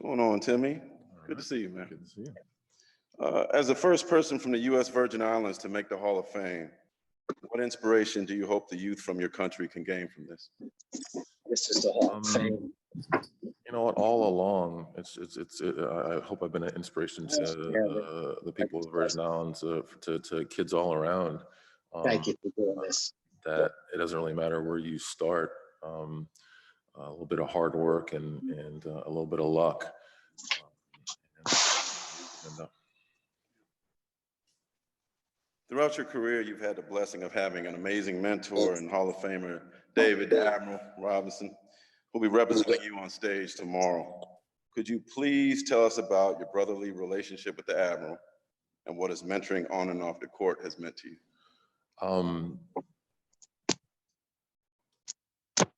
Going on, Timmy? All Good to right. see you, man. Good to see you. As the first person from the U.S. Virgin Islands to make the Hall of Fame, what inspiration do you hope the youth from your country can gain from this? This is the Hall of Fame. You know what? All along, I hope I've been an inspiration to the people of the Virgin Islands, to kids all around. Thank you for doing this. That it doesn't really matter where you start. A little bit of hard work and a little bit of luck. Throughout your career, you've had the blessing of having an amazing mentor and Hall of Famer, David the Admiral Robinson, who'll be representing you on stage tomorrow. Could you please tell us about your brotherly relationship with the Admiral and what his mentoring on and off the court has meant to you?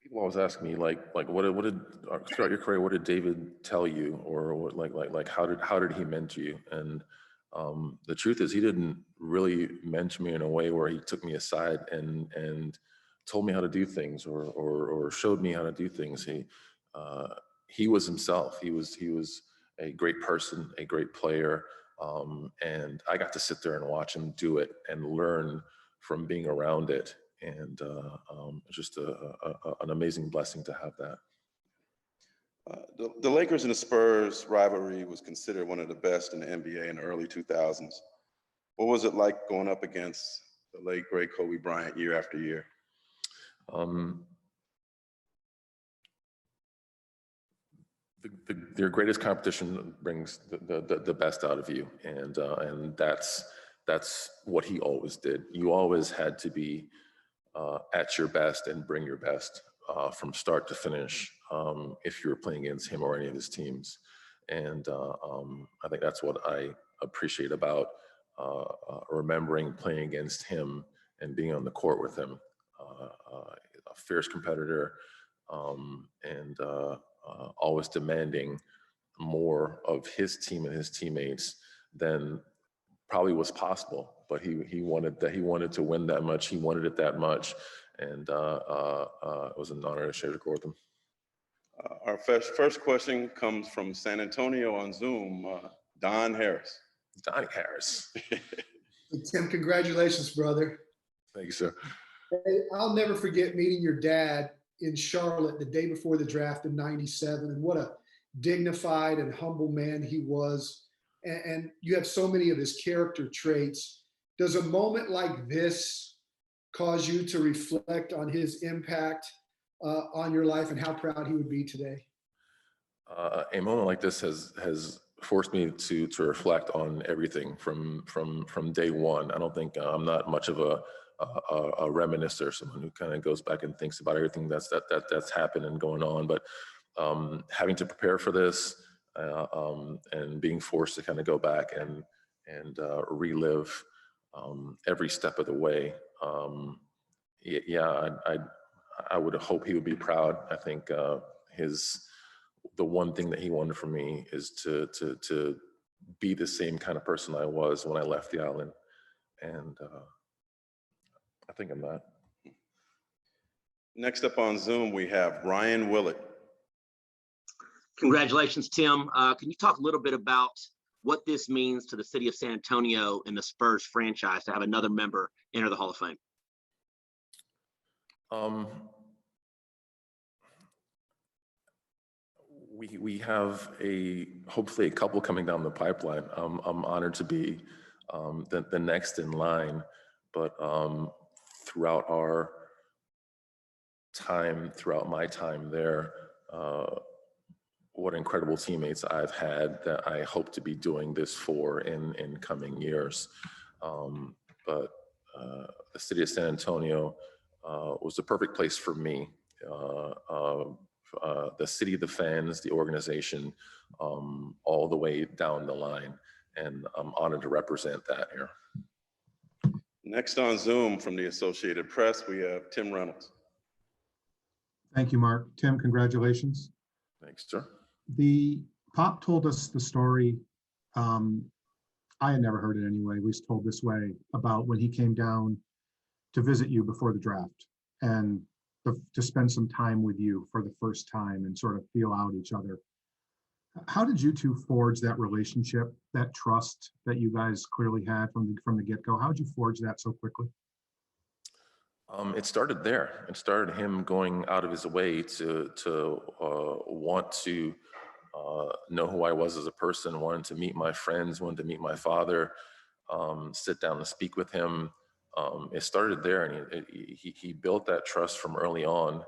People always ask me what did throughout your career, what did David tell you, or what how did he mentor you? And the truth is, he didn't really mentor me in a way where he took me aside and told me how to do things or showed me how to do things. He was himself. He was a great person, a great player, and I got to sit there and watch him do it and learn from being around it. And just an amazing blessing to have that. The Lakers and the Spurs rivalry was considered one of the best in the NBA in the early 2000s. What was it like going up against the late, great Kobe Bryant year after year? Their greatest competition brings the best out of you, and that's what he always did. You always had to be at your best and bring your best from start to finish if you were playing against him or any of his teams. And I think that's what I appreciate about remembering playing against him and being on the court with him. A fierce competitor and always demanding more of his team and his teammates than probably was possible, but he wanted to win that much. He wanted it that much, and it was an honor to share the court with him. Our first question comes from San Antonio on Zoom, Don Harris. Donnie Harris. Hey, Tim, congratulations, brother. Thank you, sir. Hey, I'll never forget meeting your dad in Charlotte the day before the draft in '97, and what a dignified and humble man he was. And you have so many of his character traits. Does a moment like this cause you to reflect on his impact on your life and how proud he would be today? A moment like this has forced me to reflect on everything from day one. I don't think I'm not much of a reminiscer, someone who kind of goes back and thinks about everything that's happened and going on. But having to prepare for this. And being forced to kind of go back and relive every step of the way. I would hope he would be proud. I think the one thing that he wanted from me is to be the same kind of person I was when I left the island, and I think I'm that. Next up on Zoom, we have Ryan Willett. Congratulations, Tim. Can you talk a little bit about what this means to the city of San Antonio and the Spurs franchise to have another member enter the Hall of Fame? We have hopefully a couple coming down the pipeline. I'm honored to be the next in line, but throughout my time there, what incredible teammates I've had that I hope to be doing this for in coming years. But the city of San Antonio was the perfect place for me. The city, the fans, the organization, all the way down the line. And I'm honored to represent that here. Next on Zoom from the Associated Press, we have Tim Reynolds. Thank you, Mark. Tim, congratulations. Thanks, sir. The Pop told us the story. I had never heard it anyway, at least told this way, about when he came down to visit you before the draft and to spend some time with you for the first time and sort of feel out each other. How did you two forge that relationship, that trust that you guys clearly had from the get-go? How did you forge that so quickly? It started there. It started him going out of his way to want to know who I was as a person, wanted to meet my friends, wanted to meet my father, sit down and speak with him. It started there, and he built that trust from early on,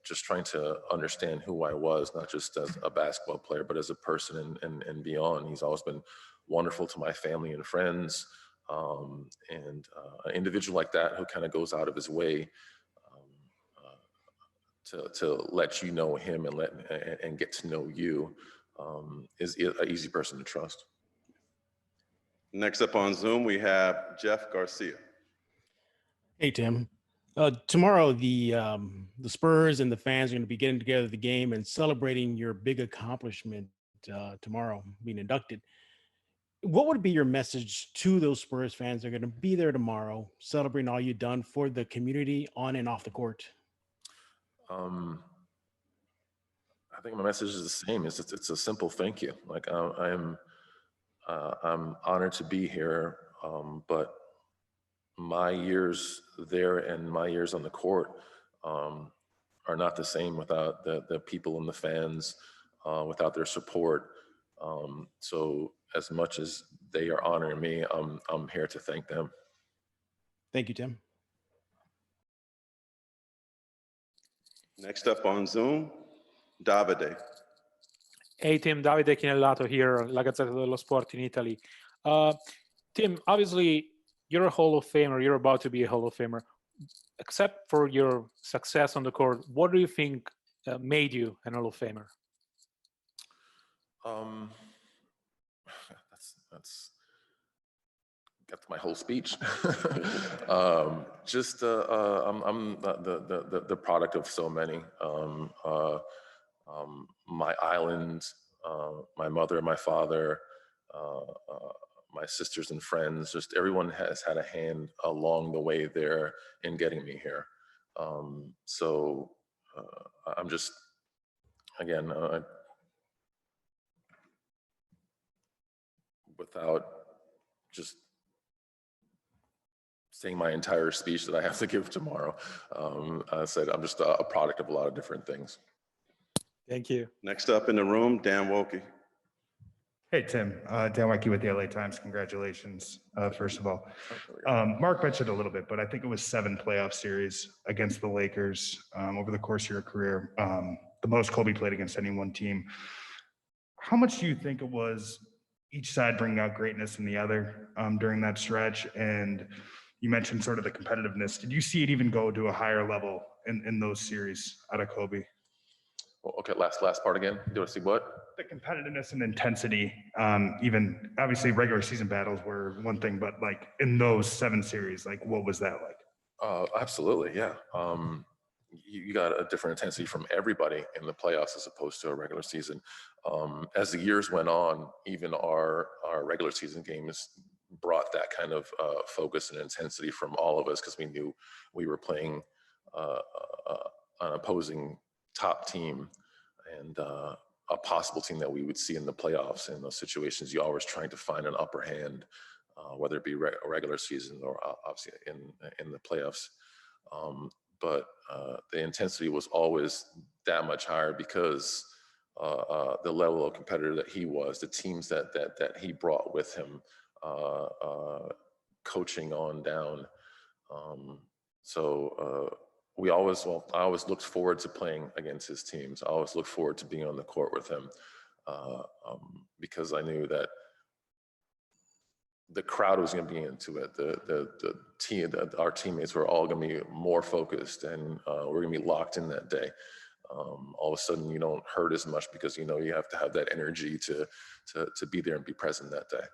just trying to understand who I was, not just as a basketball player, but as a person and beyond. He's always been wonderful to my family and friends. And an individual like that who kind of goes out of his way to let you know him and get to know you is an easy person to trust. Next up on Zoom, we have Jeff Garcia. Hey, Tim. Tomorrow, the Spurs and the fans are going to be getting together at the game and celebrating your big accomplishment tomorrow, being inducted. What would be your message to those Spurs fans that are going to be there tomorrow, celebrating all you've done for the community on and off the court? I think my message is the same. It's a simple thank you. Like I'm honored to be here, but my years there and my years on the court are not the same without the people and the fans, without their support. So as much as they are honoring me, I'm here to thank them. Thank you, Tim. Next up on Zoom, Davide. Hey Tim, Davide Chinellato here, La Gazzetta dello Sport in Italy. Tim, obviously you're a Hall of Famer, you're about to be a Hall of Famer. Except for your success on the court, what do you think made you an Hall of Famer? That's got my whole speech. Just I'm the product of so many. My island, my mother, my father, my sisters and friends, just everyone has had a hand along the way there in getting me here. So I'm just, again, without just saying my entire speech that I have to give tomorrow, I said I'm just a product of a lot of different things. Thank you. Next up in the room, Dan Wilkie. Hey, Tim. Dan Wecke with the LA Times. Congratulations, first of all. Mark mentioned a little bit, but I think it was 7 playoff series against the Lakers over the course of your career, the most Kobe played against any one team. How much do you think it was each side bringing out greatness in the other during that stretch? And you mentioned sort of the competitiveness. Did you see it even go to a higher level in those series out of Kobe? Well, okay, last part again. Do I see what? The competitiveness and intensity, even obviously regular season battles were one thing, but like in those 7 series, like what was that like? Absolutely, yeah. You got a different intensity from everybody in the playoffs as opposed to a regular season. As the years went on, even our regular season games brought that kind of focus and intensity from all of us because we knew we were playing an opposing top team and a possible team that we would see in the playoffs. In those situations, you're always trying to find an upper hand, whether it be a regular season or obviously in the playoffs. But the intensity was always that much higher because the level of competitor that he was, the teams that he brought with him, coaching on down. I always looked forward to playing against his teams. I always looked forward to being on the court with him because I knew that the crowd was going to be into it. Our teammates were all going to be more focused, and we're going to be locked in that day. All of a sudden, you don't hurt as much because you know you have to have that energy to be there and be present that day.